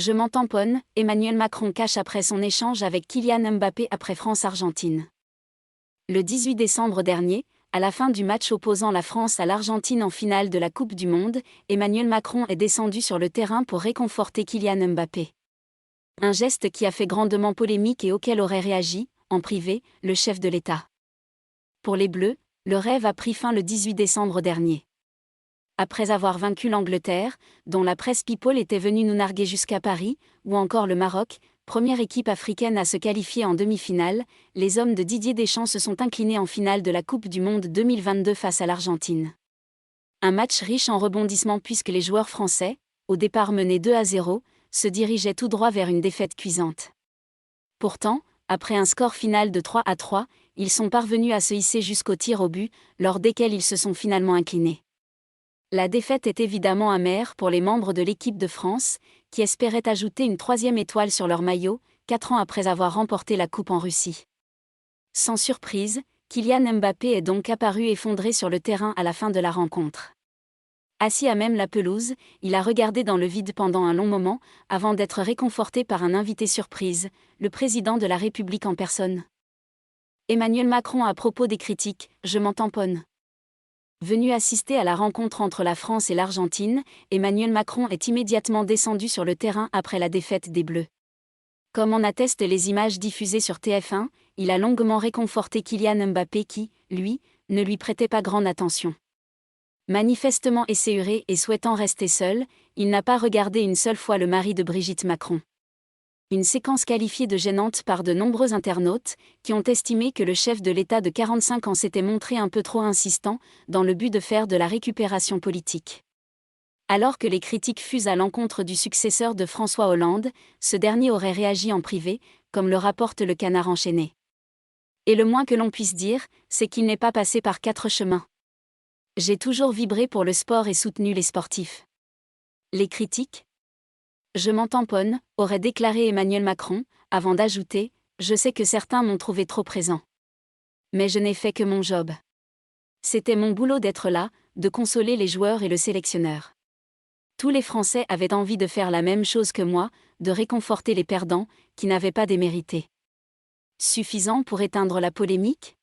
Je m'en tamponne, Emmanuel Macron cache après son échange avec Kylian Mbappé après France-Argentine. Le 18 décembre dernier, à la fin du match opposant la France à l'Argentine en finale de la Coupe du Monde, Emmanuel Macron est descendu sur le terrain pour réconforter Kylian Mbappé. Un geste qui a fait grandement polémique et auquel aurait réagi, en privé, le chef de l'État. Pour les Bleus, le rêve a pris fin le 18 décembre dernier. Après avoir vaincu l'Angleterre, dont la presse People était venue nous narguer jusqu'à Paris, ou encore le Maroc, première équipe africaine à se qualifier en demi-finale, les hommes de Didier Deschamps se sont inclinés en finale de la Coupe du Monde 2022 face à l'Argentine. Un match riche en rebondissements puisque les joueurs français, au départ menés 2-0, se dirigeaient tout droit vers une défaite cuisante. Pourtant, après un score final de 3-3, ils sont parvenus à se hisser jusqu'au tir au but, lors desquels ils se sont finalement inclinés. La défaite est évidemment amère pour les membres de l'équipe de France, qui espéraient ajouter une troisième étoile sur leur maillot, 4 ans après avoir remporté la Coupe en Russie. Sans surprise, Kylian Mbappé est donc apparu effondré sur le terrain à la fin de la rencontre. Assis à même la pelouse, il a regardé dans le vide pendant un long moment, avant d'être réconforté par un invité surprise, le président de la République en personne. Emmanuel Macron à propos des critiques, je m'en tamponne. Venu assister à la rencontre entre la France et l'Argentine, Emmanuel Macron est immédiatement descendu sur le terrain après la défaite des Bleus. Comme en attestent les images diffusées sur TF1, il a longuement réconforté Kylian Mbappé qui, lui, ne lui prêtait pas grande attention. Manifestement esséuré et souhaitant rester seul, il n'a pas regardé une seule fois le mari de Brigitte Macron. Une séquence qualifiée de gênante par de nombreux internautes, qui ont estimé que le chef de l'État de 45 ans s'était montré un peu trop insistant, dans le but de faire de la récupération politique. Alors que les critiques fusent à l'encontre du successeur de François Hollande, ce dernier aurait réagi en privé, comme le rapporte le Canard enchaîné. Et le moins que l'on puisse dire, c'est qu'il n'est pas passé par 4 chemins. J'ai toujours vibré pour le sport et soutenu les sportifs. Les critiques ? Je m'en tamponne, aurait déclaré Emmanuel Macron, avant d'ajouter « Je sais que certains m'ont trouvé trop présent. Mais je n'ai fait que mon job. C'était mon boulot d'être là, de consoler les joueurs et le sélectionneur. Tous les Français avaient envie de faire la même chose que moi, de réconforter les perdants, qui n'avaient pas démérité. » Suffisant pour éteindre la polémique ?